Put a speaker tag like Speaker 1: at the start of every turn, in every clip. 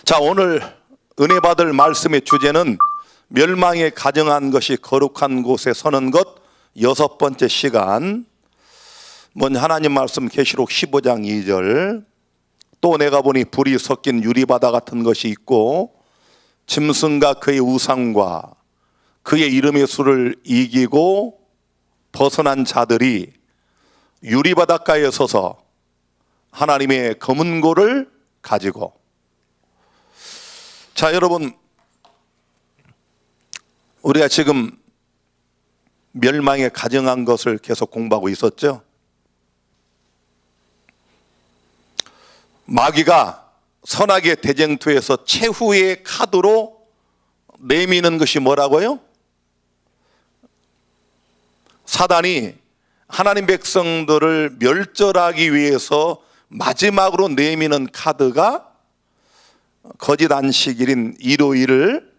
Speaker 1: 자, 오늘 은혜 받을 말씀의 주제는 멸망에 가정한 것이 거룩한 곳에 서는 것 6번째 시간. 먼저 하나님 말씀 계시록 15장 2절. 또 내가 보니 불이 섞인 유리바다 같은 것이 있고 짐승과 그의 우상과 그의 이름의 수를 이기고 벗어난 자들이 유리바닷가에 서서 하나님의 검은 고를 가지고. 자, 여러분, 우리가 지금 멸망에 가정한 것을 계속 공부하고 있었죠. 마귀가 선악의 대쟁투에서 최후의 카드로 내미는 것이 뭐라고요? 사단이 하나님 백성들을 멸절하기 위해서 마지막으로 내미는 카드가 거짓 안식일인 일요일을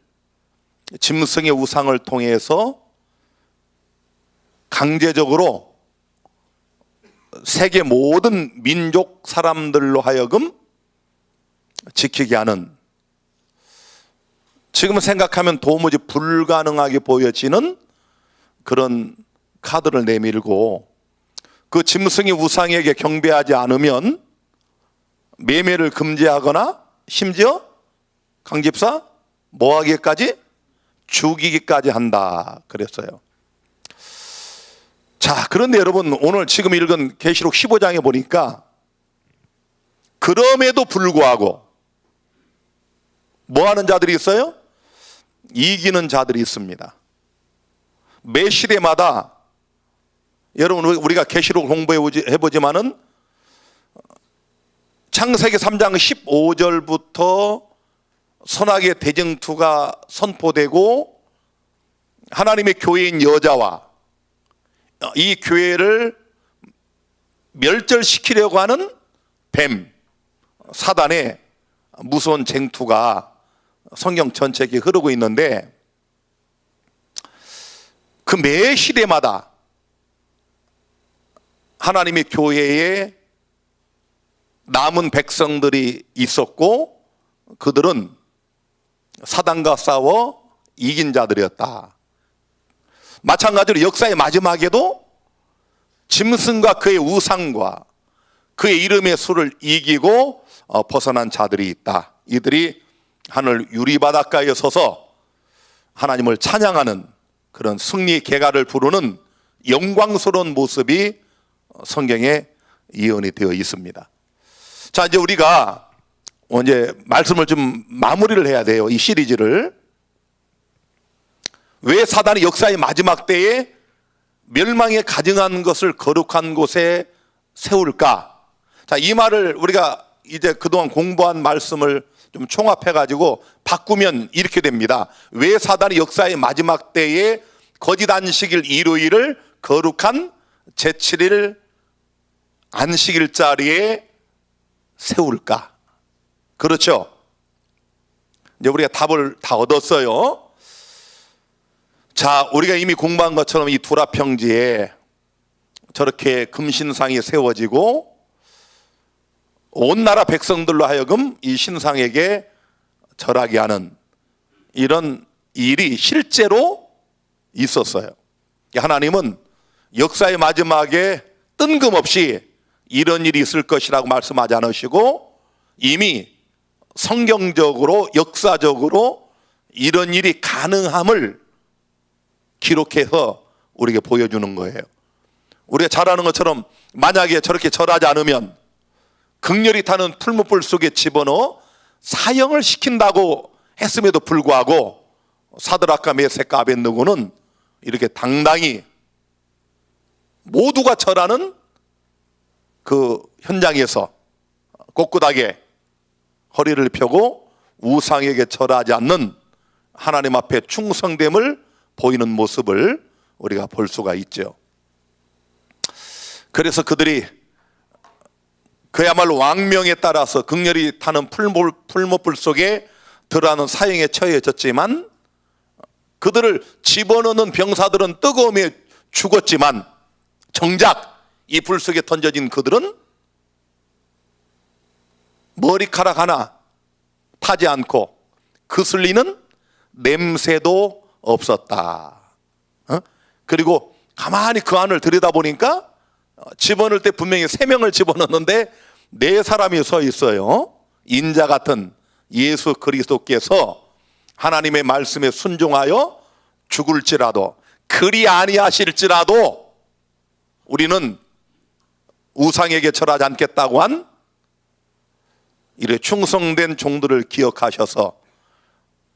Speaker 1: 짐승의 우상을 통해서 강제적으로 세계 모든 민족 사람들로 하여금 지키게 하는, 지금 생각하면 도무지 불가능하게 보여지는 그런 카드를 내밀고, 그 짐승의 우상에게 경배하지 않으면 매매를 금지하거나 심지어 강 집사 뭐하기까지? 죽이기까지 한다 그랬어요. 자, 그런데 여러분, 오늘 지금 읽은 계시록 15장에 보니까 그럼에도 불구하고 뭐 하는 자들이 있어요? 이기는 자들이 있습니다. 매 시대마다, 여러분, 우리가 계시록 공부해보지만은 창세기 3장 15절부터 선악의 대쟁투가 선포되고 하나님의 교회인 여자와 이 교회를 멸절시키려고 하는 뱀, 사단의 무서운 쟁투가 성경 전체에 흐르고 있는데, 그 매 시대마다 하나님의 교회에 남은 백성들이 있었고 그들은 사단과 싸워 이긴 자들이었다. 마찬가지로 역사의 마지막에도 짐승과 그의 우상과 그의 이름의 수를 이기고 벗어난 자들이 있다. 이들이 하늘 유리바닷가에 서서 하나님을 찬양하는 그런 승리의 개가를 부르는 영광스러운 모습이 성경에 예언이 되어 있습니다. 자, 이제 우리가 이제 말씀을 좀 마무리를 해야 돼요. 이 시리즈를. 왜 사단이 역사의 마지막 때에 멸망에 가증한 것을 거룩한 곳에 세울까? 자, 이 말을 우리가 이제 그동안 공부한 말씀을 좀 총합해 가지고 바꾸면 이렇게 됩니다. 왜 사단이 역사의 마지막 때에 거짓 안식일 일요일을 거룩한 제7일 안식일 자리에 세울까? 그렇죠? 이제 우리가 답을 다 얻었어요. 자, 우리가 이미 공부한 것처럼 이 두라 평지에 저렇게 금신상이 세워지고 온 나라 백성들로 하여금 이 신상에게 절하게 하는 이런 일이 실제로 있었어요. 하나님은 역사의 마지막에 뜬금없이 이런 일이 있을 것이라고 말씀하지 않으시고 이미 성경적으로 역사적으로 이런 일이 가능함을 기록해서 우리에게 보여주는 거예요. 우리가 잘 아는 것처럼 만약에 저렇게 절하지 않으면 극렬히 타는 풀무불 속에 집어넣어 사형을 시킨다고 했음에도 불구하고 사드락과 메섹과 아벳느고는 이렇게 당당히 모두가 절하는 그 현장에서 꼿꼿하게 허리를 펴고 우상에게 절하지 않는 하나님 앞에 충성됨을 보이는 모습을 우리가 볼 수가 있죠. 그래서 그들이 그야말로 왕명에 따라서 극렬히 타는 풀무불 속에 들어가는 사형에 처해졌지만, 그들을 집어넣는 병사들은 뜨거움에 죽었지만 정작 이 불 속에 던져진 그들은 머리카락 하나 타지 않고 그슬리는 냄새도 없었다. 그리고 가만히 그 안을 들여다보니까 집어넣을 때 분명히 3명을 집어넣는데 4사람이 서 있어요. 인자 같은 예수 그리스도께서 하나님의 말씀에 순종하여 죽을지라도 그리 아니하실지라도 우리는 우상에게 절하지 않겠다고 한 이래 충성된 종들을 기억하셔서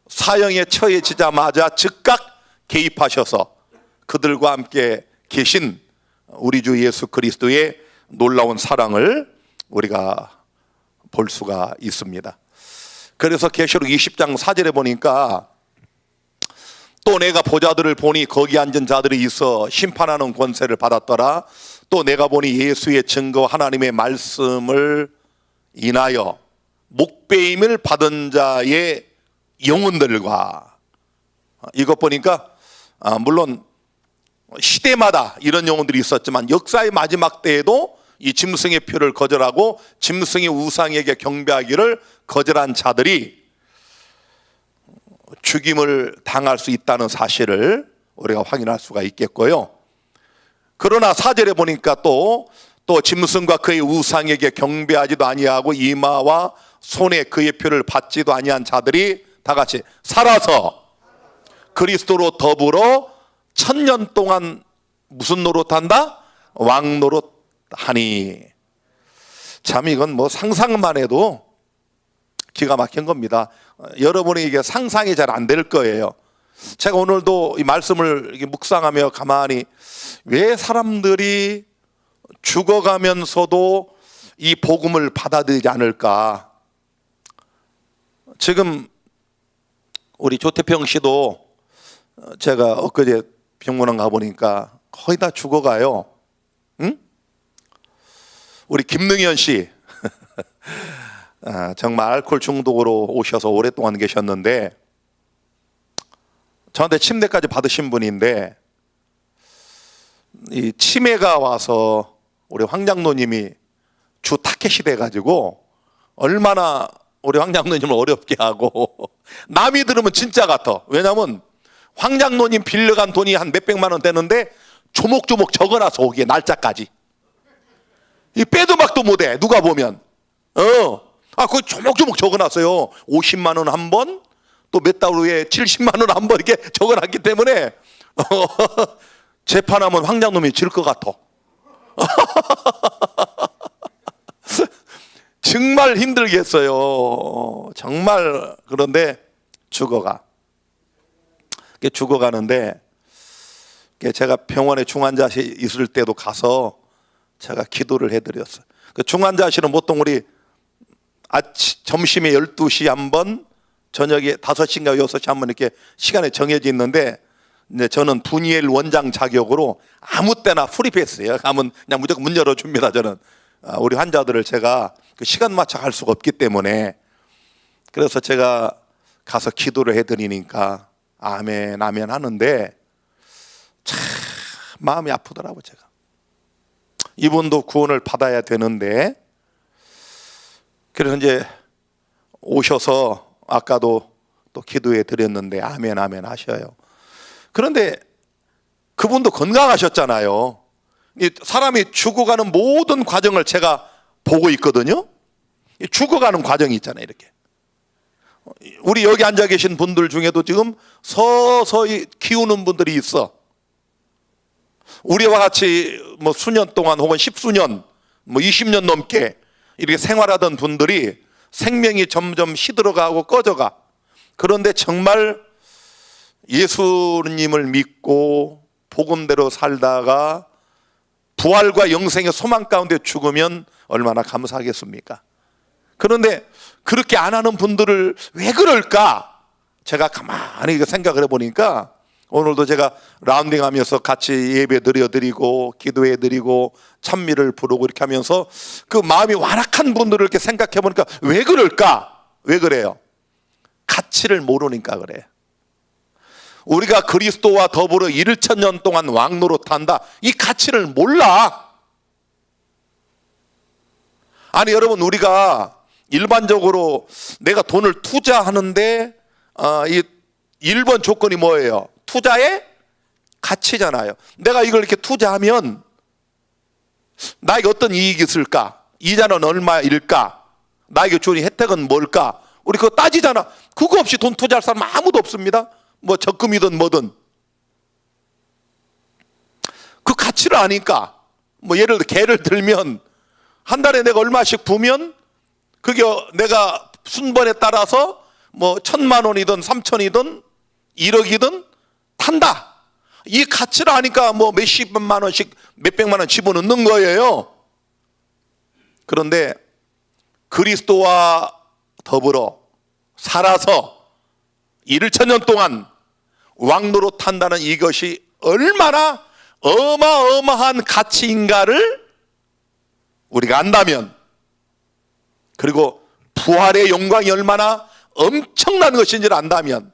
Speaker 1: 사형에 처해지자마자 즉각 개입하셔서 그들과 함께 계신 우리 주 예수 그리스도의 놀라운 사랑을 우리가 볼 수가 있습니다. 그래서 계시록 20장 4절에 보니까 또 내가 보자들을 보니 거기 앉은 자들이 있어 심판하는 권세를 받았더라. 또 내가 보니 예수의 증거 하나님의 말씀을 인하여 목배임을 받은 자의 영혼들과, 이것 보니까 물론 시대마다 이런 영혼들이 있었지만 역사의 마지막 때에도 이 짐승의 표를 거절하고 짐승의 우상에게 경배하기를 거절한 자들이 죽임을 당할 수 있다는 사실을 우리가 확인할 수가 있겠고요. 그러나 4절에 보니까 또 짐승과 그의 우상에게 경배하지도 아니하고 이마와 손에 그의 표를 받지도 아니한 자들이 다 같이 살아서 그리스도로 더불어 1000년 동안 무슨 노릇한다? 왕노릇하니. 참 이건 뭐 상상만 해도 기가 막힌 겁니다. 여러분이 이게 상상이 잘 안 될 거예요. 제가 오늘도 이 말씀을 이렇게 묵상하며 가만히 왜 사람들이 죽어가면서도 이 복음을 받아들이지 않을까. 지금 우리 조태평 씨도 제가 엊그제 병문안 가보니까 거의 다 죽어가요. 응? 우리 김능현 씨 정말 알코올 중독으로 오셔서 오랫동안 계셨는데 저한테 침대까지 받으신 분인데 이 치매가 와서 우리 황 장로님이 주 타켓이 돼가지고 얼마나 우리 황 장로님을 어렵게 하고 남이 들으면 진짜 같아. 왜냐하면 황 장로님 빌려간 돈이 한 몇백만 원 되는데 조목조목 적어놔서 오기에 날짜까지 이 빼도 박도 못해. 누가 보면 그거 조목조목 적어놨어요. 50만 원 한 번, 또 몇 달 후에 70만 원 한 번 이렇게 적어놨기 때문에 재판하면 황 장로님이 질 것 같아. 정말 힘들겠어요. 정말. 그런데 죽어가는데 제가 병원에 중환자실 있을 때도 가서 제가 기도를 해드렸어요. 그 중환자실은 보통 우리 점심에 12시 한 번, 저녁에 5시인가 6시 한 번 이렇게 시간에 정해져 있는데 이제 저는 분이엘 원장 자격으로 아무 때나 프리패스예요. 가면 그냥 무조건 문 열어줍니다. 저는 우리 환자들을 제가 그 시간 맞춰 갈 수가 없기 때문에. 그래서 제가 가서 기도를 해드리니까 아멘 아멘 하는데 참 마음이 아프더라고요. 제가 이분도 구원을 받아야 되는데. 그래서 이제 오셔서 아까도 또 기도해 드렸는데 아멘 아멘 하셔요. 그런데 그분도 건강하셨잖아요. 사람이 죽어가는 모든 과정을 제가 보고 있거든요. 죽어가는 과정이 있잖아요. 이렇게 우리 여기 앉아 계신 분들 중에도 지금 서서히 키우는 분들이 있어. 우리와 같이 뭐 수년 동안 혹은 10수년 뭐 20년 넘게 이렇게 생활하던 분들이 생명이 점점 시들어가고 꺼져가. 그런데 정말 예수님을 믿고 복음대로 살다가 부활과 영생의 소망 가운데 죽으면 얼마나 감사하겠습니까? 그런데 그렇게 안 하는 분들을 왜 그럴까? 제가 가만히 생각을 해보니까 오늘도 제가 라운딩 하면서 같이 예배 드려드리고 기도해 드리고 찬미를 부르고 이렇게 하면서 그 마음이 완악한 분들을 이렇게 생각해 보니까 왜 그럴까? 왜 그래요? 가치를 모르니까 그래. 우리가 그리스도와 더불어 1000년 동안 왕노릇한다. 이 가치를 몰라. 아니 여러분, 우리가 일반적으로 내가 돈을 투자하는데 이 1번 조건이 뭐예요? 투자의 가치잖아요. 내가 이걸 이렇게 투자하면 나에게 어떤 이익이 있을까? 이자는 얼마일까? 나에게 주는 혜택은 뭘까? 우리 그거 따지잖아. 그거 없이 돈 투자할 사람 아무도 없습니다. 뭐 적금이든 뭐든. 그 가치를 아니까, 뭐 예를 들어 개를 들면 한 달에 내가 얼마씩 부면 그게 내가 순번에 따라서 뭐 1,000만 원이든 3,000이든 1억이든 탄다. 이 가치를 아니까 뭐 몇십만 원씩 몇백만 원 집어넣는 거예요. 그런데 그리스도와 더불어 살아서 1,000년 동안 왕노릇 한다는 이것이 얼마나 어마어마한 가치인가를 우리가 안다면, 그리고 부활의 영광이 얼마나 엄청난 것인지를 안다면,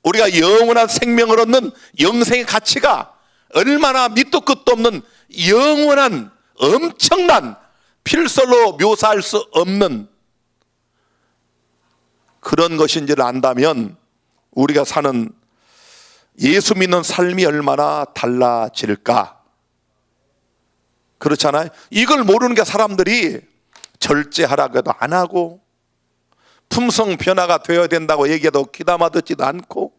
Speaker 1: 우리가 영원한 생명을 얻는 영생의 가치가 얼마나 밑도 끝도 없는 영원한 엄청난 필설로 묘사할 수 없는 그런 것인지를 안다면 우리가 사는 예수 믿는 삶이 얼마나 달라질까? 그렇잖아요. 이걸 모르는 게 사람들이 절제하라고 해도 안 하고, 품성 변화가 되어야 된다고 얘기해도 귀담아 듣지도 않고,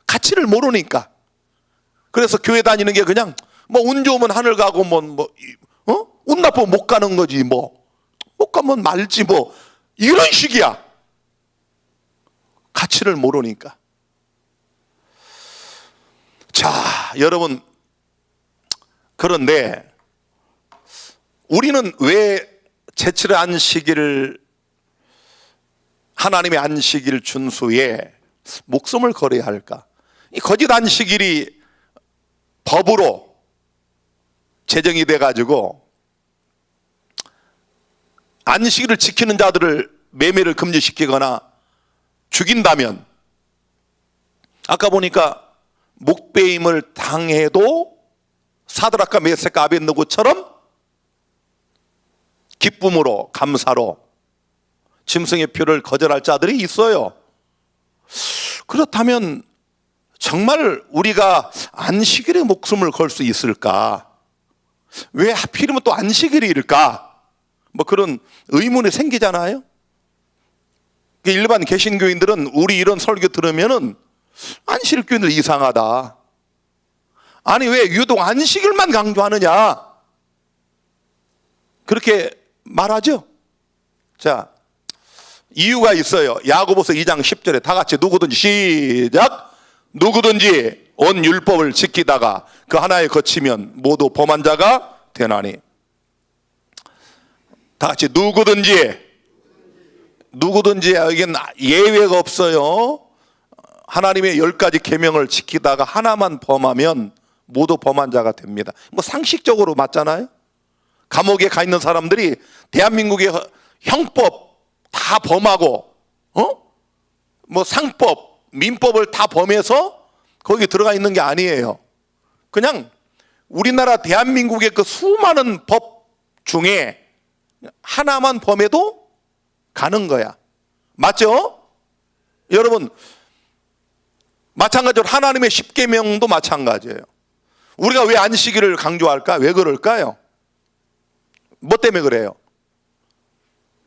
Speaker 1: 가치를 모르니까. 그래서 교회 다니는 게 그냥 뭐 운 좋으면 하늘 가고 운 나쁘면 못 가는 거지, 못 가면 말지, 이런 식이야. 가치를 모르니까. 자, 여러분, 그런데 우리는 왜 제7의 안식일을, 하나님의 안식일 준수에 목숨을 걸어야 할까? 이 거짓 안식일이 법으로 제정이 돼가지고 안식일을 지키는 자들을 매매를 금지시키거나 죽인다면, 아까 보니까 목배임을 당해도 사드락과 메섹과 아벳느고처럼 기쁨으로, 감사로 짐승의 표를 거절할 자들이 있어요. 그렇다면 정말 우리가 안식일에 목숨을 걸 수 있을까? 왜 하필이면 또 안식일일까? 그런 의문이 생기잖아요. 일반 개신교인들은 우리 이런 설교 들으면은 안식일교인들 이상하다. 아니 왜 유독 안식일만 강조하느냐? 그렇게 말하죠. 자, 이유가 있어요. 야고보서 2장 10절에 다 같이 누구든지 시작. 누구든지 온 율법을 지키다가 그 하나에 거치면 모두 범한 자가 되나니. 다 같이 누구든지. 여기는 예외가 없어요. 하나님의 10가지 계명을 지키다가 하나만 범하면 모두 범한 자가 됩니다. 상식적으로 맞잖아요. 감옥에 가 있는 사람들이 대한민국의 형법 다 범하고 상법, 민법을 다 범해서 거기 들어가 있는 게 아니에요. 그냥 우리나라 대한민국의 그 수많은 법 중에 하나만 범해도 가는 거야. 맞죠? 여러분, 마찬가지로 하나님의 10계명도 마찬가지예요. 우리가 왜 안식일을 강조할까? 왜 그럴까요? 뭐 때문에 그래요?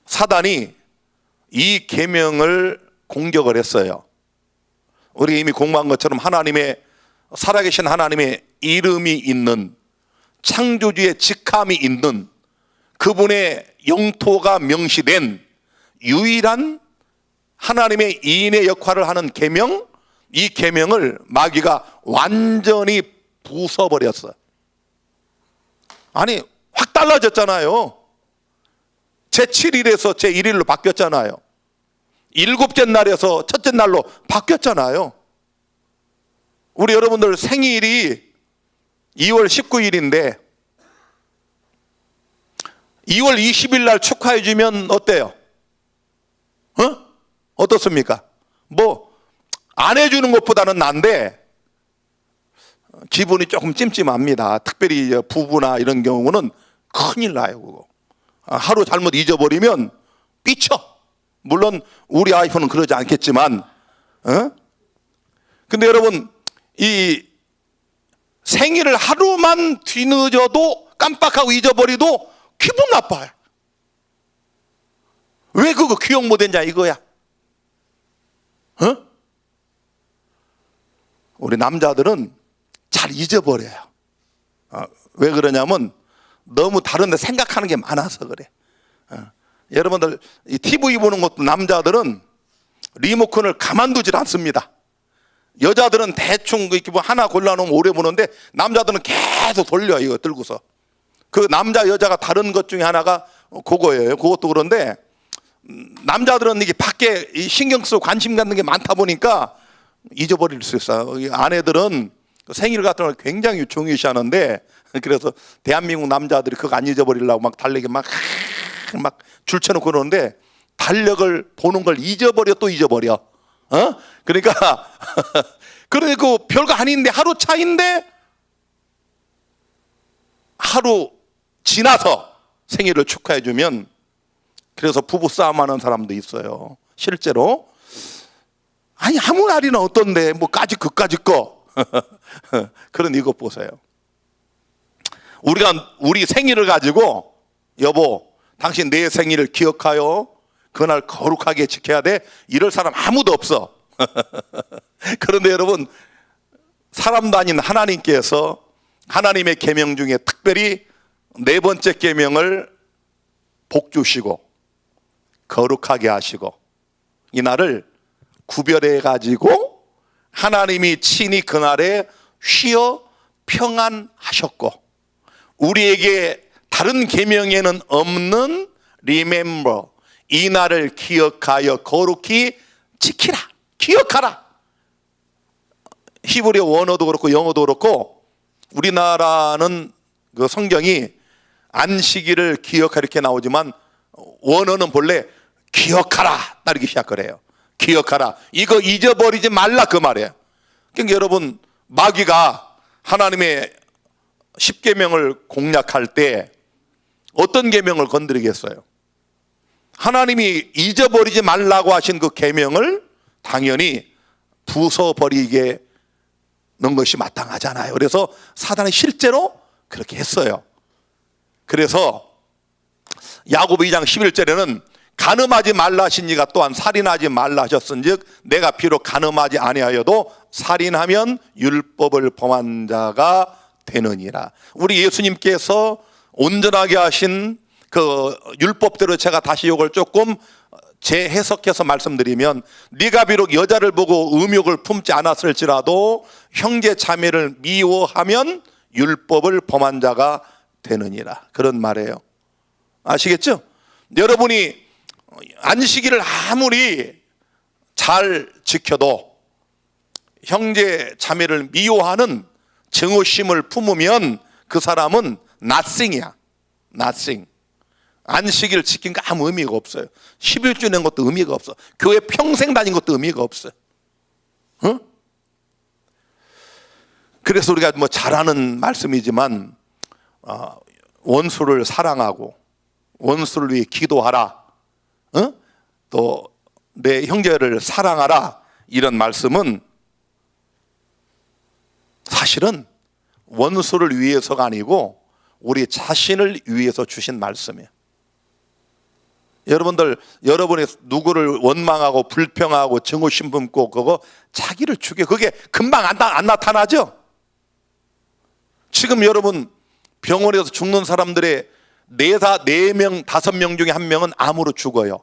Speaker 1: 사단이 이 계명을 공격을 했어요. 우리가 이미 공부한 것처럼 살아계신 하나님의 이름이 있는, 창조주의 직함이 있는, 그분의 영토가 명시된 유일한 하나님의 이인의 역할을 하는 계명, 이 계명을 마귀가 완전히 부숴버렸어요. 아니 확 달라졌잖아요. 제7일에서 제1일로 바뀌었잖아요. 7째 날에서 첫째 날로 바뀌었잖아요. 우리 여러분들 생일이 2월 19일인데 2월 20일 날 축하해 주면 어때요? 어떻습니까? 안 해주는 것보다는 난데 기분이 조금 찜찜합니다. 특별히 부부나 이런 경우는 큰일 나요. 그거. 하루 잘못 잊어버리면 삐쳐. 물론 우리 와이프는 그러지 않겠지만, 근데 여러분, 이 생일을 하루만 뒤늦어도 깜빡하고 잊어버리도 기분 나빠요. 왜 그거 기억 못했냐 이거야. 우리 남자들은 잘 잊어버려요. 왜 그러냐면 너무 다른 데 생각하는 게 많아서 그래. 여러분들 이 TV 보는 것도 남자들은 리모컨을 가만두질 않습니다. 여자들은 대충 이렇게 뭐 하나 골라놓으면 오래 보는데 남자들은 계속 돌려. 이거 들고서 그 남자 여자가 다른 것 중에 하나가 그거예요. 그것도 그런데 남자들은 이게 밖에 신경 쓰고 관심 갖는 게 많다 보니까 잊어버릴 수 있어요. 아내들은 생일 같은 걸 굉장히 중요시하는데, 그래서 대한민국 남자들이 그거 안 잊어버리려고 막 달력에 막 줄쳐놓고 그러는데 달력을 보는 걸 잊어버려. 또 잊어버려. 그러니까 그러니까 별거 아닌데 하루 차인데 하루 지나서 생일을 축하해 주면, 그래서 부부싸움 하는 사람도 있어요. 실제로. 아니 아무 날이나 어떤데 뭐까지 그까지 거. 그런 이것 보세요. 우리 생일을 가지고 여보 당신 내 생일을 기억하여 그날 거룩하게 지켜야 돼, 이럴 사람 아무도 없어. 그런데 여러분, 사람도 아닌 하나님께서 하나님의 계명 중에 특별히 네 번째 계명을 복 주시고 거룩하게 하시고 이 날을 구별해 가지고 하나님이 친히 그날에 쉬어 평안하셨고, 우리에게 다른 계명에는 없는 remember, 이 날을 기억하여 거룩히 지키라. 기억하라. 히브리어 원어도 그렇고 영어도 그렇고 우리나라는 그 성경이 안식일을 기억하라 이렇게 나오지만 원어는 본래 기억하라 이렇게 시작을 해요. 기억하라. 이거 잊어버리지 말라 그 말이에요. 그러니까 여러분, 마귀가 하나님의 10계명을 공략할 때 어떤 계명을 건드리겠어요? 하나님이 잊어버리지 말라고 하신 그 계명을 당연히 부숴버리게 넣은 것이 마땅하잖아요. 그래서 사단이 실제로 그렇게 했어요. 그래서 야고보 2장 11절에는 간음하지 말라 하시니가 또한 살인하지 말라 하셨은즉 내가 비록 간음하지 아니하여도 살인하면 율법을 범한 자가 되느니라. 우리 예수님께서 온전하게 하신 그 율법대로 제가 다시 이걸 조금 재해석해서 말씀드리면, 네가 비록 여자를 보고 음욕을 품지 않았을지라도 형제 자매를 미워하면 율법을 범한 자가 되느니라. 그런 말이에요. 아시겠죠? 여러분이 안식일을 아무리 잘 지켜도 형제 자매를 미워하는 증오심을 품으면 그 사람은 nothing이야. nothing. 안식일 지킨 거 아무 의미가 없어요. 11주 낸 것도 의미가 없어. 교회 평생 다닌 것도 의미가 없어요. 그래서 우리가 뭐 잘하는 말씀이지만 원수를 사랑하고 원수를 위해 기도하라, 또 내 형제를 사랑하라, 이런 말씀은 사실은 원수를 위해서가 아니고 우리 자신을 위해서 주신 말씀이에요. 여러분들, 여러분이 누구를 원망하고 불평하고 증오심 품고 그거 자기를 죽여, 그게 금방 안 나타나죠? 지금 여러분 병원에서 죽는 사람들의 4명, 5명 중에 1명은 암으로 죽어요.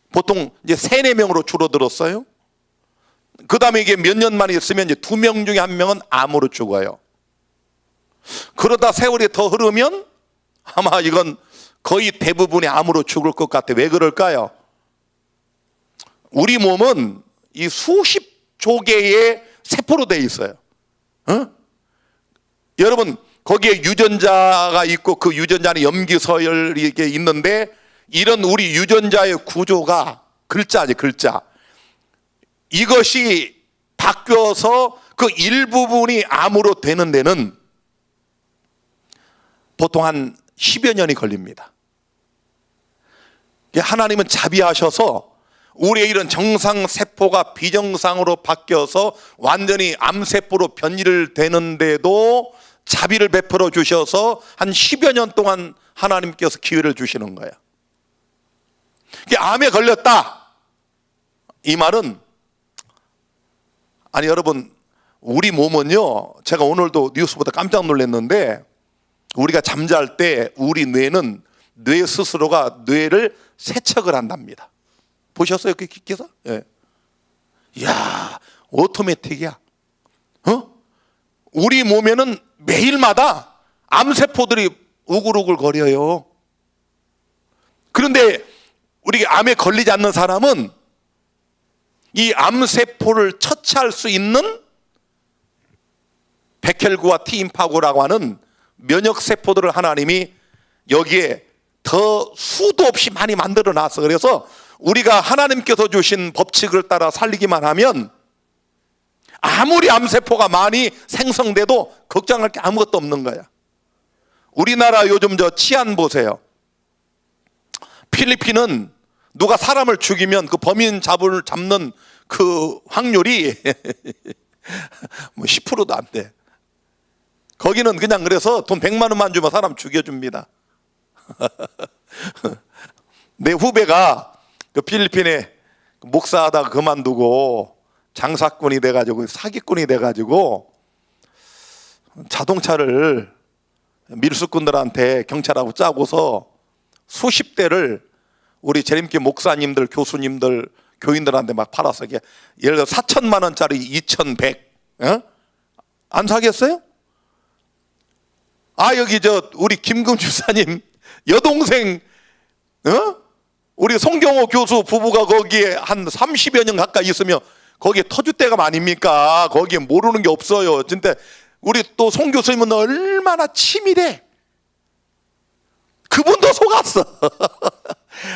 Speaker 1: 보통 이제 3, 4명으로 줄어들었어요. 그 다음에 이게 몇 년 만에 있으면 이제 2명 중에 1명은 암으로 죽어요. 그러다 세월이 더 흐르면 아마 이건 거의 대부분이 암으로 죽을 것 같아. 왜 그럴까요? 우리 몸은 이 수십조 개의 세포로 되어 있어요. 여러분, 거기에 유전자가 있고 그 유전자는 염기서열이 있는데, 이런 우리 유전자의 구조가 글자지, 글자. 이것이 바뀌어서 그 일부분이 암으로 되는 데는 보통 한 10여 년이 걸립니다. 하나님은 자비하셔서 우리의 이런 정상세포가 비정상으로 바뀌어서 완전히 암세포로 변이를 되는데도 자비를 베풀어 주셔서 한 10여 년 동안 하나님께서 기회를 주시는 거예요. 암에 걸렸다, 이 말은, 아니 여러분, 우리 몸은요, 제가 오늘도 뉴스보다 깜짝 놀랐는데, 우리가 잠잘 때 우리 뇌는 뇌 스스로가 뇌를 세척을 한답니다. 보셨어요 그 기사? 예. 이야, 오토매틱이야. 우리 몸에는 매일마다 암세포들이 우글우글 거려요. 그런데 우리 암에 걸리지 않는 사람은 이 암세포를 처치할 수 있는 백혈구와 T인파구라고 하는 면역세포들을 하나님이 여기에 더 수도 없이 많이 만들어 놨어. 그래서 우리가 하나님께서 주신 법칙을 따라 살리기만 하면 아무리 암세포가 많이 생성돼도 걱정할 게 아무것도 없는 거야. 우리나라 요즘 저 치안 보세요. 필리핀은 누가 사람을 죽이면 그 범인 잡는 그 확률이 뭐 10%도 안 돼. 거기는 그냥 그래서 돈 100만 원만 주면 사람 죽여줍니다. 내 후배가 그 필리핀에 목사하다가 그만두고 장사꾼이 돼가지고 사기꾼이 돼가지고 자동차를 밀수꾼들한테 경찰하고 짜고서 수십 대를 우리 재림교 목사님들, 교수님들, 교인들한테 막 팔았어. 이게 예를 들어 4천만 원짜리 2,100, 안 사겠어요? 여기 우리 김금 주사님 여동생, 우리 송경호 교수 부부가 거기에 한 30여 년 가까이 있으며 거기에 터줏대감 아닙니까? 거기에 모르는 게 없어요. 진짜 우리 또 송 교수님은 얼마나 치밀해. 그분도 속았어.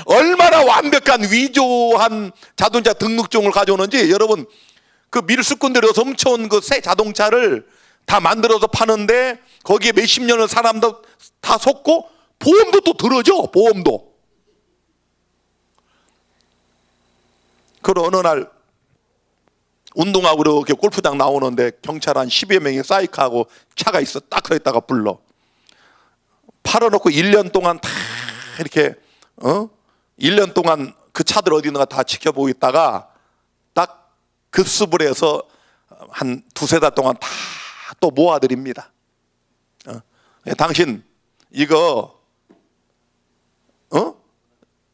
Speaker 1: 얼마나 완벽한 위조한 자동차 등록증을 가져오는지. 여러분, 그 밀수꾼들이 훔쳐온 그 새 자동차를 다 만들어서 파는데 거기에 몇십 년을 사람들 다 속고 보험도 또 들어줘. 보험도. 그 어느 날 운동하고 이렇게 골프장 나오는데 경찰 한 10여 명이 사이크하고 차가 있어. 딱 서 있다가 불러. 팔아놓고 1년 동안 다 이렇게 1년 동안 그 차들 어디 있는가 다 지켜보고 있다가 딱 급습을 해서 한 두세 달 동안 다 또 모아드립니다. 당신 이거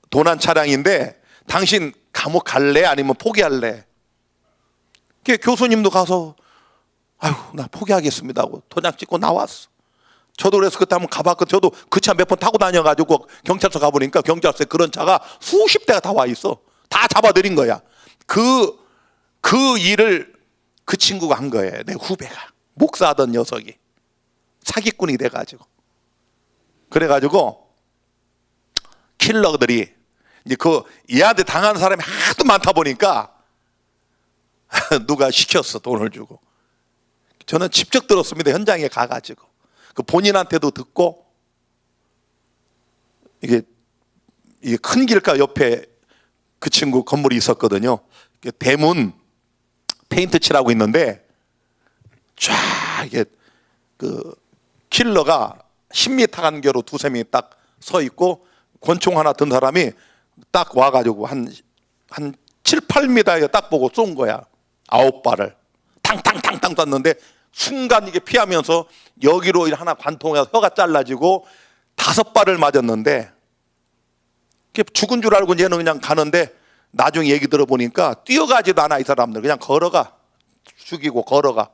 Speaker 1: 도난 차량인데 당신 감옥 갈래? 아니면 포기할래? 교수님도 가서 아유 나 포기하겠습니다 하고 도장 찍고 나왔어. 저도 그래서 그때 한번 가봤거든요. 저도 그 차 몇 번 타고 다녀가지고 경찰서 가보니까 경찰서에 그런 차가 수십 대가 다 와 있어. 다 잡아들인 거야. 그 일을 그 친구가 한 거예요. 내 후배가 목사하던 녀석이 사기꾼이 돼가지고. 그래가지고 킬러들이 이제 얘한테 당한 사람이 하도 많다 보니까 누가 시켰어. 돈을 주고. 저는 직접 들었습니다. 현장에 가가지고 그 본인한테도 듣고. 이게 큰 길가 옆에 그 친구 건물이 있었거든요. 대문 페인트 칠하고 있는데 쫙 이게 그 킬러가 10m 간격으로 두세 명이 딱 서 있고 권총 하나 든 사람이 딱 와가지고 한 7, 8m에 딱 보고 쏜 거야. 9발을 탕탕탕탕 쐈는데 순간 이게 피하면서 여기로 하나 관통해서 혀가 잘라지고 5발을 맞았는데 죽은 줄 알고 얘는 그냥 가는데 나중에 얘기 들어보니까 뛰어가지도 않아. 이 사람들 그냥 걸어가. 죽이고 걸어가.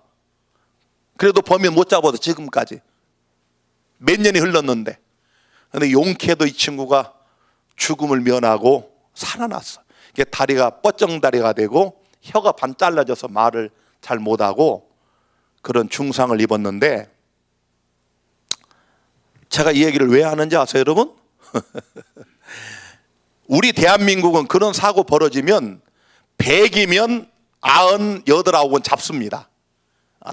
Speaker 1: 그래도 범인 못 잡아서 지금까지 몇 년이 흘렀는데, 근데 용케도 이 친구가 죽음을 면하고 살아났어. 이게 다리가 뻗정다리가 되고 혀가 반 잘라져서 말을 잘 못하고 그런 중상을 입었는데, 제가 이 얘기를 왜 하는지 아세요 여러분? 우리 대한민국은 그런 사고 벌어지면 100이면 98은 잡습니다.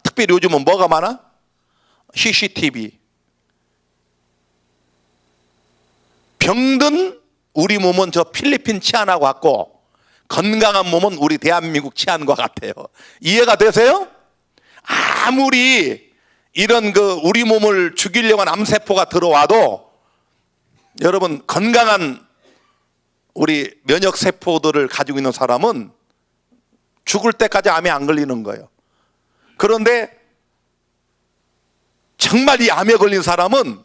Speaker 1: 특별히 요즘은 뭐가 많아? CCTV. 병든 우리 몸은 저 필리핀 치안하고 같고 건강한 몸은 우리 대한민국 치안과 같아요. 이해가 되세요? 아무리 이런 우리 몸을 죽이려고 하는 암세포가 들어와도 여러분, 건강한 우리 면역세포들을 가지고 있는 사람은 죽을 때까지 암에 안 걸리는 거예요. 그런데 정말 이 암에 걸린 사람은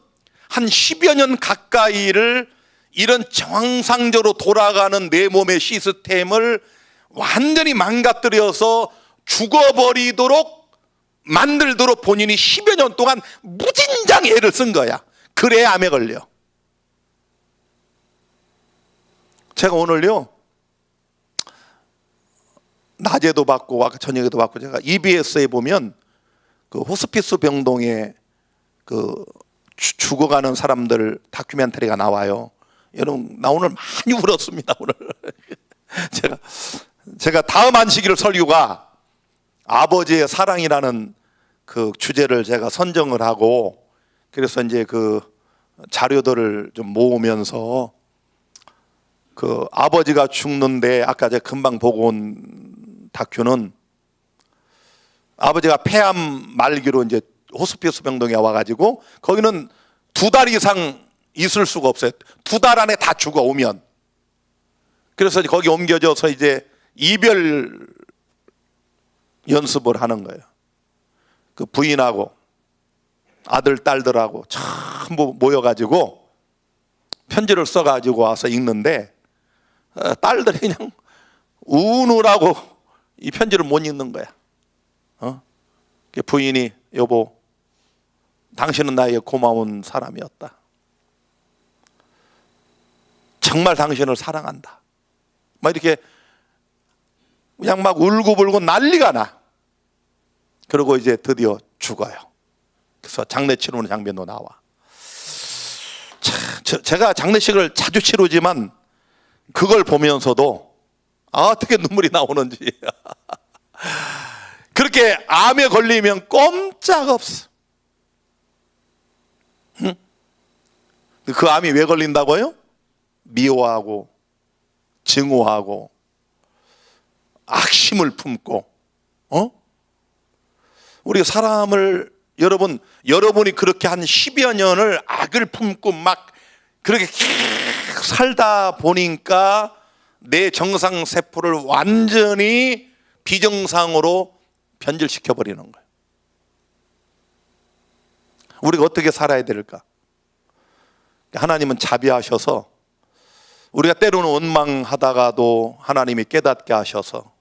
Speaker 1: 한 10여 년 가까이를 이런 정상적으로 돌아가는 내 몸의 시스템을 완전히 망가뜨려서 죽어버리도록 만들도록 본인이 10여 년 동안 무진장 애를 쓴 거야. 그래야 암에 걸려. 제가 오늘요, 낮에도 받고 저녁에도 받고, 제가 EBS에 보면 그 호스피스 병동에 죽어가는 사람들 다큐멘터리가 나와요. 여러분, 나 오늘 많이 울었습니다. 오늘 제가 다음 안식일 설교가 아버지의 사랑이라는 그 주제를 제가 선정을 하고, 그래서 이제 그 자료들을 좀 모으면서 그 아버지가 죽는데, 아까 제가 금방 보고 온 다큐는 아버지가 폐암 말기로 이제 호스피스 병동에 와가지고 거기는 2달 이상 있을 수가 없어요. 2달 안에 다 죽어오면. 그래서 거기 옮겨져서 이제 이별 연습을 하는 거예요. 그 부인하고 아들, 딸들하고 전부 모여가지고 편지를 써가지고 와서 읽는데, 딸들이 그냥 우느라고 이 편지를 못 읽는 거야. 부인이, 여보, 당신은 나에게 고마운 사람이었다. 정말 당신을 사랑한다. 막 이렇게 그냥 막 울고불고 난리가 나. 그리고 이제 드디어 죽어요. 그래서 장례 치르는 장면도 나와. 제가 장례식을 자주 치르지만 그걸 보면서도 어떻게 눈물이 나오는지. 그렇게 암에 걸리면 꼼짝없어. 응? 그 암이 왜 걸린다고요? 미워하고 증오하고 악심을 품고, 우리 사람을, 여러분이 그렇게 한 10여 년을 악을 품고 막 그렇게 계속 살다 보니까 내 정상세포를 완전히 비정상으로 변질시켜 버리는 거예요. 우리가 어떻게 살아야 될까? 하나님은 자비하셔서, 우리가 때로는 원망하다가도 하나님이 깨닫게 하셔서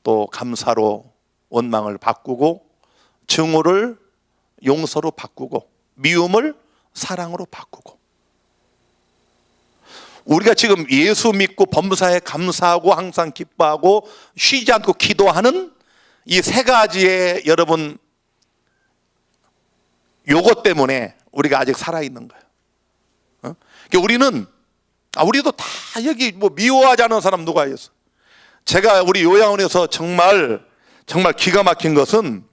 Speaker 1: 또 감사로 원망을 바꾸고, 증오를 용서로 바꾸고, 미움을 사랑으로 바꾸고, 우리가 지금 예수 믿고 범사에 감사하고 항상 기뻐하고 쉬지 않고 기도하는 이 세 가지의, 여러분, 요것 때문에 우리가 아직 살아있는 거예요. 그러니까 우리도 다 여기 뭐 미워하지 않은 사람 누가 있어? 제가 우리 요양원에서 정말 기가 막힌 것은,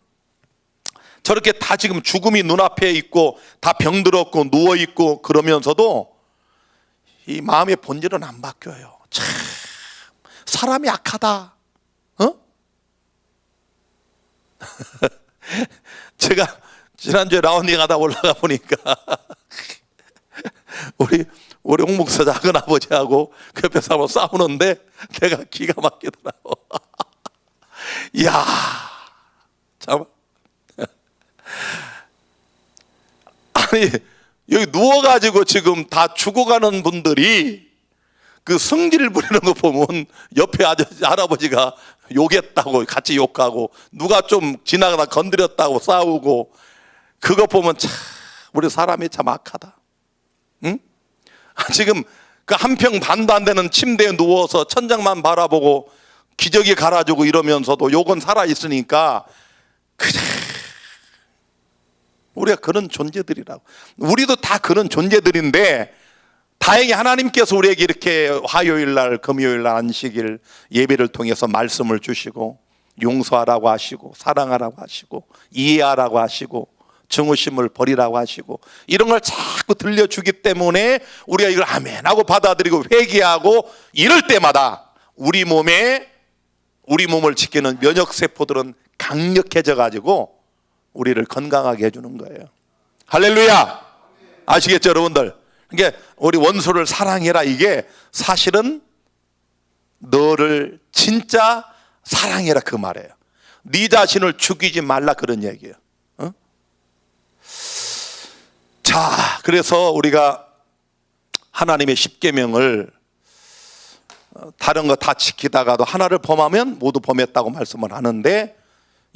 Speaker 1: 저렇게 다 지금 죽음이 눈앞에 있고 다 병들었고 누워있고 그러면서도 이 마음의 본질은 안 바뀌어요. 참 사람이 악하다. 제가 지난주에 라운딩 하다 올라가 보니까 우리 홍목사 작은 아버지하고 그 옆에서 한번 싸우는데 내가 기가 막히더라고. 이야, 참. 아니, 여기 누워가지고 지금 다 죽어가는 분들이 그 성질 부리는 거 보면 옆에 할아버지가 욕했다고 같이 욕하고, 누가 좀 지나가다 건드렸다고 싸우고, 그거 보면 참 우리 사람이 참 악하다. 응? 지금 그 한 평 반도 안 되는 침대에 누워서 천장만 바라보고 기저귀 갈아주고 이러면서도 욕은 살아있으니까, 그래, 우리가 그런 존재들이라고. 우리도 다 그런 존재들인데, 다행히 하나님께서 우리에게 이렇게 화요일날, 금요일날 안식일 예배를 통해서 말씀을 주시고, 용서하라고 하시고, 사랑하라고 하시고, 이해하라고 하시고, 증오심을 버리라고 하시고, 이런 걸 자꾸 들려주기 때문에 우리가 이걸 아멘하고 받아들이고 회개하고 이럴 때마다 우리 몸을 지키는 면역세포들은 강력해져 가지고 우리를 건강하게 해주는 거예요. 할렐루야. 아시겠죠 여러분들? 그러니까 우리 원수를 사랑해라, 이게 사실은 너를 진짜 사랑해라 그 말이에요. 네 자신을 죽이지 말라 그런 얘기예요. 어? 자, 그래서 우리가 하나님의 십계명을 다른 거 다 지키다가도 하나를 범하면 모두 범했다고 말씀을 하는데,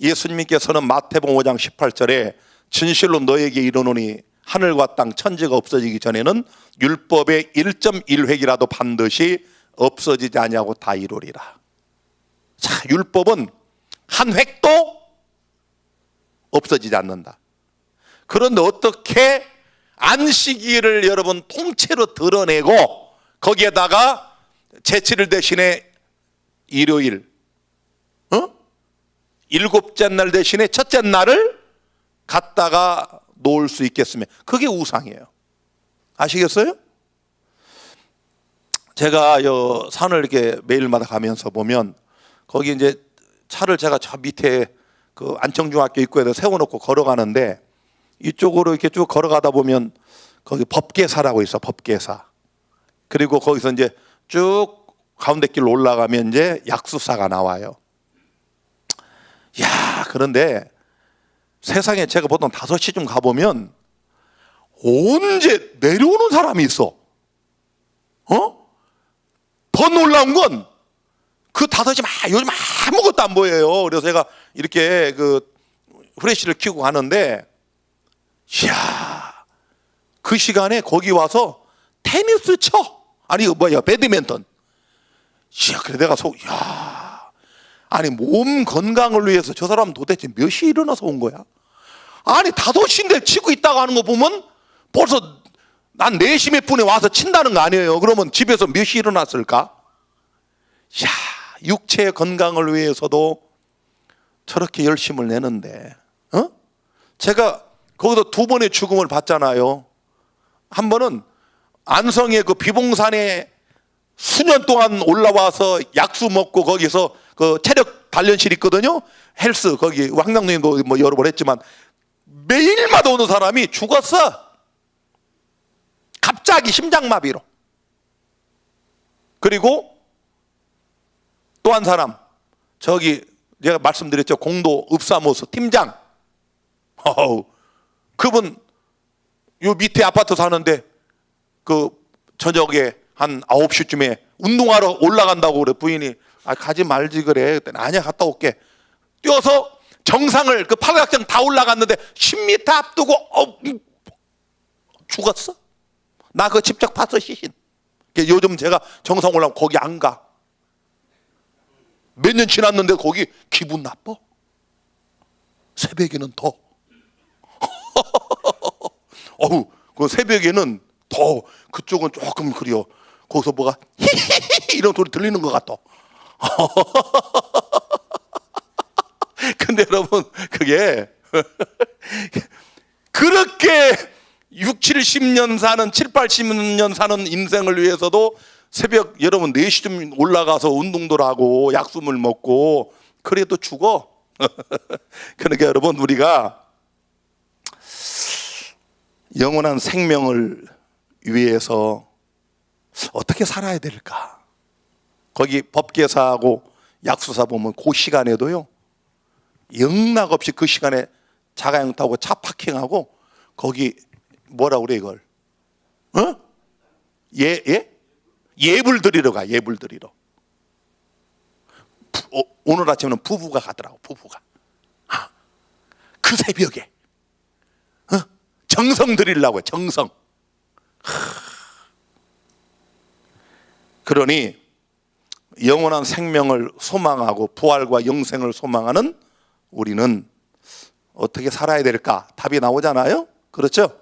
Speaker 1: 예수님께서는 마태복음 5장 18절에 진실로 너에게 이르노니 하늘과 땅 천지가 없어지기 전에는 율법의 1.1획이라도 반드시 없어지지 아니하고 다 이루리라. 자, 율법은 한 획도 없어지지 않는다. 그런데 어떻게 안식일을 여러분 통째로 드러내고 거기에다가 제7일 대신에 일요일, 일곱째 날 대신에 첫째 날을 갖다가 놓을 수 있겠으면, 그게 우상이에요. 아시겠어요? 제가 산을 이렇게 매일마다 가면서 보면 거기 이제 차를 제가 저 밑에 그 안청중학교 입구에다 세워놓고 걸어가는데, 이쪽으로 이렇게 쭉 걸어가다 보면 거기 법계사라고 있어, 법계사. 그리고 거기서 이제 쭉 가운데 길로 올라가면 이제 약수사가 나와요. 야, 그런데 세상에 제가 보통 5시쯤 가보면 언제 내려오는 사람이 있어. 더 놀라운 건 그 5시 요즘 아무것도 안 보여요. 그래서 제가 이렇게 그 후레쉬를 켜고 가는데, 이야, 그 시간에 거기 와서 테니스 쳐. 아니, 배드민턴. 이야, 그래 내가 야, 아니 몸 건강을 위해서 저 사람은 도대체 몇 시에 일어나서 온 거야? 아니 5시인데 치고 있다고 하는 거 보면 벌써 난 4시 몇 분에 와서 친다는 거 아니에요. 그러면 집에서 몇 시에 일어났을까? 야, 육체의 건강을 위해서도 저렇게 열심을 내는데, 제가 거기서 2번의 죽음을 봤잖아요. 한 번은 안성의 그 비봉산에 수년 동안 올라와서 약수 먹고 거기서 그 체력 단련실 있거든요. 헬스, 거기 황당동님도 뭐 여러 번 했지만 매일마다 오는 사람이 죽었어. 갑자기 심장마비로. 그리고 또 한 사람, 저기 제가 말씀드렸죠, 공도 읍사무소 팀장. 그분 요 밑에 아파트 사는데 그 저녁에 한 9시쯤에 운동하러 올라간다고 그래. 부인이 가지 말지 그래. 그랬더니 아니야, 갔다 올게. 뛰어서 정상을 그 팔각정 다 올라갔는데 10m 앞두고 죽었어. 나 그거 직접 봤어, 시신. 요즘 제가 정상 올라가면 거기 안 가. 몇 년 지났는데 거기 기분 나빠. 새벽에는 더. 그 새벽에는 더, 그쪽은 조금 그래요. 거기서 뭐가 히히히 이런 소리 들리는 것 같아. 근데 여러분, 그게 그렇게 6, 70년 사는 7, 80년 사는 인생을 위해서도 새벽 여러분 4시쯤 올라가서 운동도 하고 약수물 먹고 그래도 죽어. 그러니까 여러분, 우리가 영원한 생명을 위해서 어떻게 살아야 될까? 거기 법계사하고 약수사 보면 그 시간에도요, 영락없이 그 시간에 자가용 타고 차 파킹하고 거기 뭐라 그래 이걸? 예불 드리러 가. 예불 드리러. 오늘 아침에는 부부가 가더라고. 부부가. 그 새벽에 정성 드리려고. 정성. 그러니 영원한 생명을 소망하고 부활과 영생을 소망하는 우리는 어떻게 살아야 될까? 답이 나오잖아요. 그렇죠?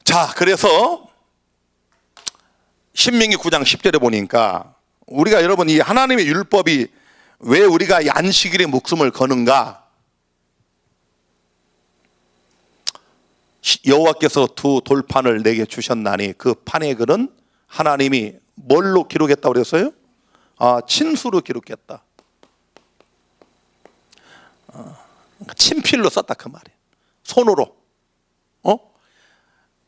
Speaker 1: 자, 그래서 신명기 9장 10절에 보니까 우리가 여러분, 이 하나님의 율법이 왜 우리가 이 안식일에 목숨을 거는가? 여호와께서 두 돌판을 내게 주셨나니 그 판의 글은 하나님이 뭘로 기록했다고 그랬어요? 친수로 기록했다. 친필로 썼다 그 말이에요. 손으로.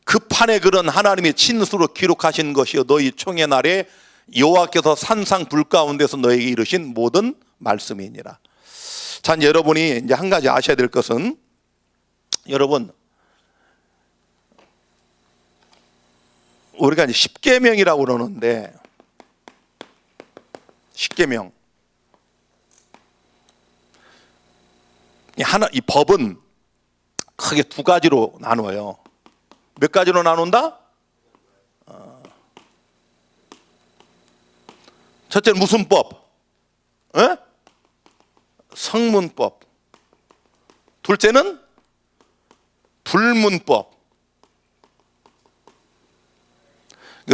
Speaker 1: 그 판의 글은 하나님이 친수로 기록하신 것이요 너희 총의 날에 여호와께서 산상 불 가운데서 너에게 이르신 모든 말씀이니라. 자, 이제 여러분이 이제 한 가지 아셔야 될 것은, 여러분, 우리가 이제 십계명이라고 그러는데, 십계명, 이 법은 크게 두 가지로 나눠요. 몇 가지로 나눈다? 첫째는 무슨 법? 성문법. 둘째는 불문법.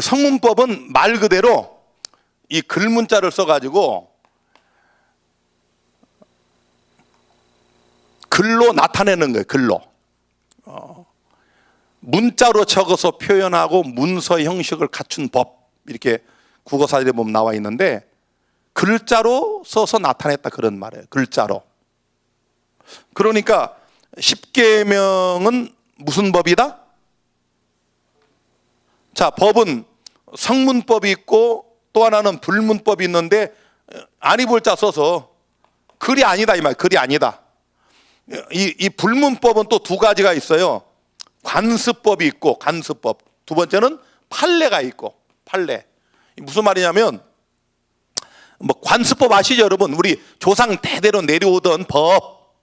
Speaker 1: 성문법은 말 그대로 이 글문자를 써가지고 글로 나타내는 거예요. 글로. 문자로 적어서 표현하고 문서 형식을 갖춘 법, 이렇게 국어사전에 보면 나와 있는데, 글자로 써서 나타냈다 그런 말이에요. 글자로. 그러니까 십계명은 무슨 법이다? 자, 법은 성문법이 있고 또 하나는 불문법이 있는데, 아니볼자 써서 글이 아니다 이 말. 글이 아니다. 이 불문법은 또 두 가지가 있어요. 관습법이 있고, 관습법. 두 번째는 판례가 있고, 판례. 무슨 말이냐면, 뭐 관습법 아시죠 여러분? 우리 조상 대대로 내려오던 법.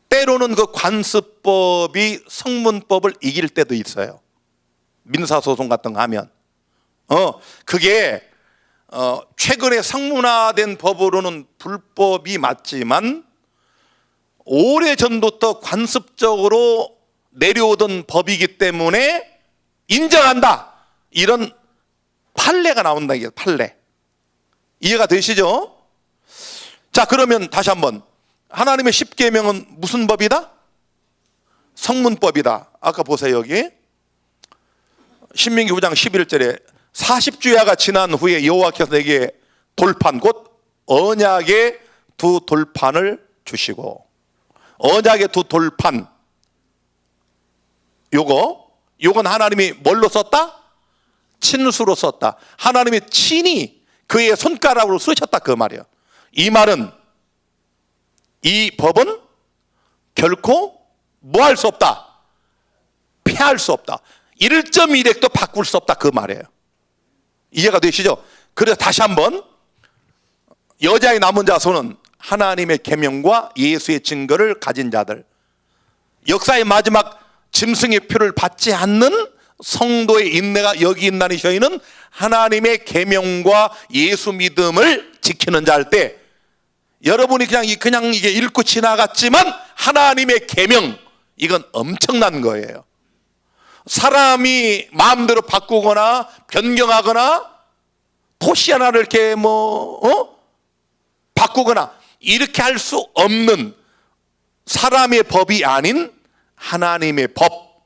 Speaker 1: 때로는 그 관습법이 성문법을 이길 때도 있어요. 민사소송 같은 거 하면. 그게 최근에 성문화된 법으로는 불법이 맞지만, 오래전부터 관습적으로 내려오던 법이기 때문에 인정한다, 이런 판례가 나온다. 이게 판례. 이해가 되시죠? 자, 그러면 다시 한번, 하나님의 십계명은 무슨 법이다? 성문법이다. 아까 보세요. 여기 신명기 9장 11절에 40주야가 지난 후에 여호와께서 내게 돌판, 곧 언약의 두 돌판을 주시고, 언약의 두 돌판, 요건 하나님이 뭘로 썼다? 친수로 썼다. 하나님이 친히 그의 손가락으로 쓰셨다 그 말이에요. 이 말은, 이 법은 결코 뭐 할 수 없다? 폐할 수 없다. 1.1획도 바꿀 수 없다 그 말이에요. 이해가 되시죠? 그래서 다시 한번, 여자의 남은 자손은 하나님의 계명과 예수의 증거를 가진 자들, 역사의 마지막 짐승의 표를 받지 않는 성도의 인내가 여기 있나니 저희는 하나님의 계명과 예수 믿음을 지키는 자 할 때, 여러분이 그냥 이게 읽고 지나갔지만 하나님의 계명, 이건 엄청난 거예요. 사람이 마음대로 바꾸거나 변경하거나 토시 하나를 이렇게 바꾸거나 이렇게 할 수 없는 사람의 법이 아닌 하나님의 법,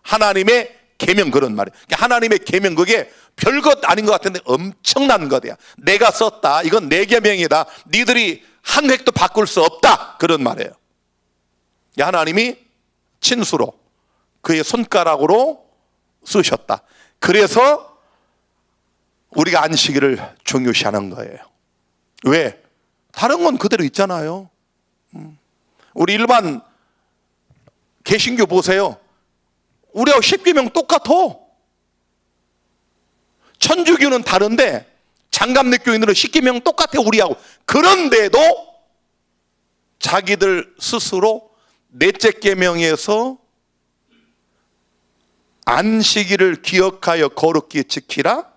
Speaker 1: 하나님의 계명, 그런 말이에요. 하나님의 계명, 그게 별것 아닌 것 같은데 엄청난 거야. 내가 썼다, 이건 내 계명이다, 니들이 한 획도 바꿀 수 없다, 그런 말이에요. 하나님이 친수로 그의 손가락으로 쓰셨다. 그래서 우리가 안식일을 중요시하는 거예요. 왜? 다른 건 그대로 있잖아요. 우리 일반 개신교 보세요. 우리하고 십계명 똑같아. 천주교는 다른데 장갑내 교인들은 십계명 똑같아 우리하고. 그런데도 자기들 스스로 넷째 계명에서 안식일을 기억하여 거룩히 지키라,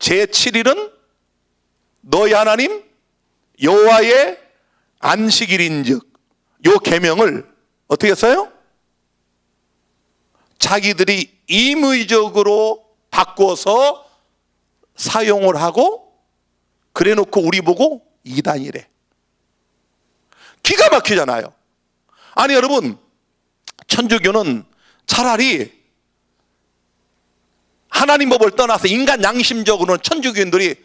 Speaker 1: 제7일은 너희 하나님 여호와의 안식일인즉, 요 계명을 어떻게 했어요? 자기들이 임의적으로 바꿔서 사용을 하고, 그래 놓고 우리 보고 이단이래. 기가 막히잖아요. 아니 여러분, 천주교는 차라리 하나님 법을 떠나서 인간 양심적으로는 천주교인들이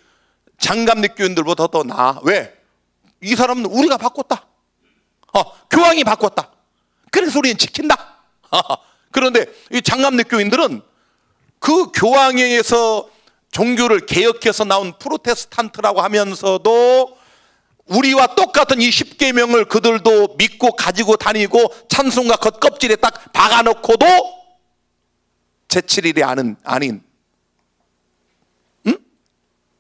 Speaker 1: 장갑nik 교인들보다 더 나아. 왜? 이 사람은 우리가 바꿨다. 교황이 바꿨다. 그래서 우리는 지킨다. 그런데 이 장갑nik 교인들은 그 교황에 의해서 종교를 개혁해서 나온 프로테스탄트라고 하면서도 우리와 똑같은 이 10계명을 그들도 믿고 가지고 다니고 찬송가 겉껍질에 딱 박아놓고도 제7일이 아닌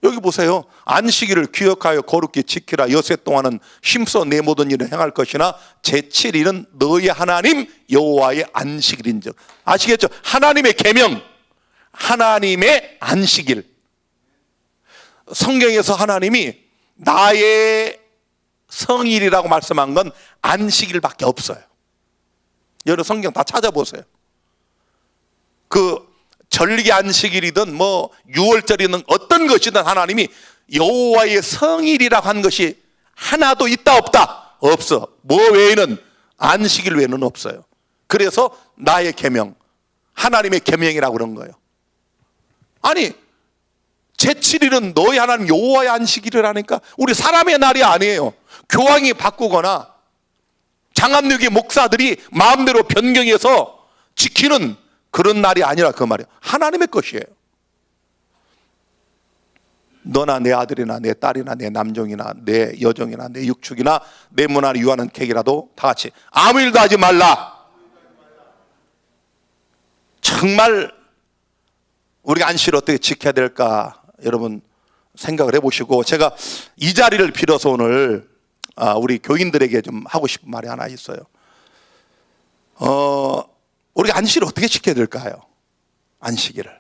Speaker 1: 여기 보세요. 안식일을 기억하여 거룩히 지키라. 여세 동안은 힘써 내 모든 일을 행할 것이나 제7일은 너희 하나님 여호와의 안식일인즉. 아시겠죠? 하나님의 계명, 하나님의 안식일. 성경에서 하나님이 나의 성일이라고 말씀한 건 안식일밖에 없어요. 여러분 성경 다 찾아보세요. 그 절기 안식일이든 뭐 유월절이든 어떤 것이든 하나님이 여호와의 성일이라고 한 것이 하나도 있다 없다? 없어. 뭐 외에는 안식일 외에는 없어요. 그래서 나의 계명, 하나님의 계명이라고 그런 거예요. 아니 제7일은 너희 하나님 여호와의 안식일이라니까. 우리 사람의 날이 아니에요. 교황이 바꾸거나 장합육의 목사들이 마음대로 변경해서 지키는 그런 날이 아니라 그 말이에요. 하나님의 것이에요. 너나 내 아들이나 내 딸이나 내 남종이나 내 여종이나 내 육축이나 내 문화를 유하는 객이라도 다 같이 아무 일도 하지 말라. 정말 우리가 안식일을 어떻게 지켜야 될까 여러분 생각을 해보시고, 제가 이 자리를 빌어서 오늘 우리 교인들에게 좀 하고 싶은 말이 하나 있어요. 우리가 안식일을 어떻게 지켜야 될까요? 안식일을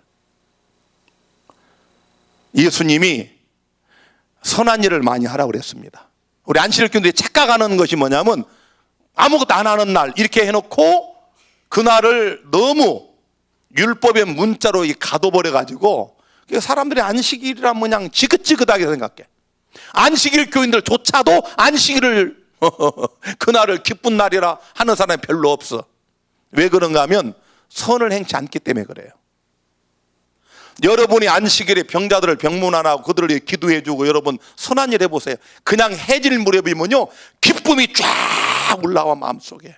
Speaker 1: 예수님이 선한 일을 많이 하라고 그랬습니다. 우리 안식일 교인들이 착각하는 것이 뭐냐면 아무것도 안 하는 날 이렇게 해놓고 그날을 너무 율법의 문자로 가둬버려 가지고 사람들이 안식일이란 그냥 지긋지긋하게 생각해. 안식일 교인들조차도 안식일을 그날을 기쁜 날이라 하는 사람이 별로 없어. 왜 그런가 하면 선을 행치 않기 때문에 그래요. 여러분이 안식일에 병자들을 병문안하고 그들을 기도해주고 여러분 선한 일 해보세요. 그냥 해질 무렵이면요 기쁨이 쫙 올라와 마음속에.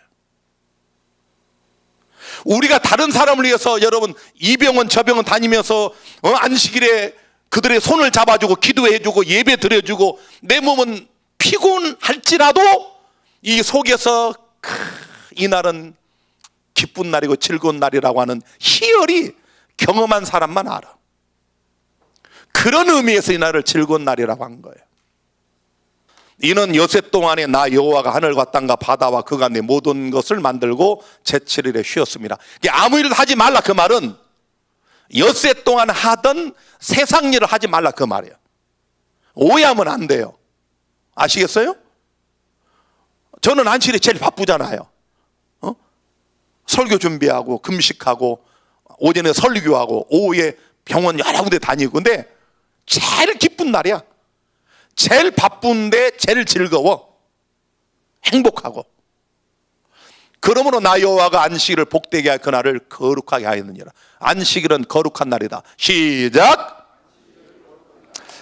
Speaker 1: 우리가 다른 사람을 위해서 여러분 이 병원 저 병원 다니면서 안식일에 그들의 손을 잡아주고 기도해주고 예배 드려주고 내 몸은 피곤할지라도 이 속에서 이날은 기쁜 날이고 즐거운 날이라고 하는 희열이 경험한 사람만 알아. 그런 의미에서 이 날을 즐거운 날이라고 한 거예요. 이는 여세 동안에 나 여호와가 하늘과 땅과 바다와 그 가운데 모든 것을 만들고 제7일에 쉬었습니다. 아무 일을 하지 말라 그 말은 여세 동안 하던 세상 일을 하지 말라 그 말이에요. 오해하면 안 돼요. 아시겠어요? 저는 안식일이 제일 바쁘잖아요. 설교 준비하고 금식하고 오전에 설교하고 오후에 병원 여러 군데 다니고. 근데 제일 기쁜 날이야. 제일 바쁜데 제일 즐거워. 행복하고. 그러므로 나 여호와가 안식일을 복되게 할 그날을 거룩하게 하였느니라. 안식일은 거룩한 날이다. 시작.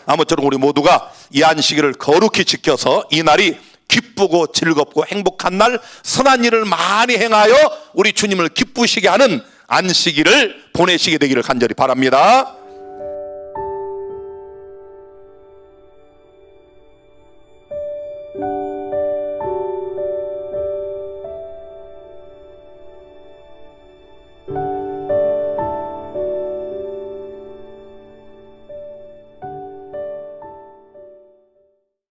Speaker 1: 아무쪼록 우리 모두가 이 안식일을 거룩히 지켜서 이 날이 기쁘고 즐겁고 행복한 날, 선한 일을 많이 행하여 우리 주님을 기쁘시게 하는 안식일을 보내시게 되기를 간절히 바랍니다.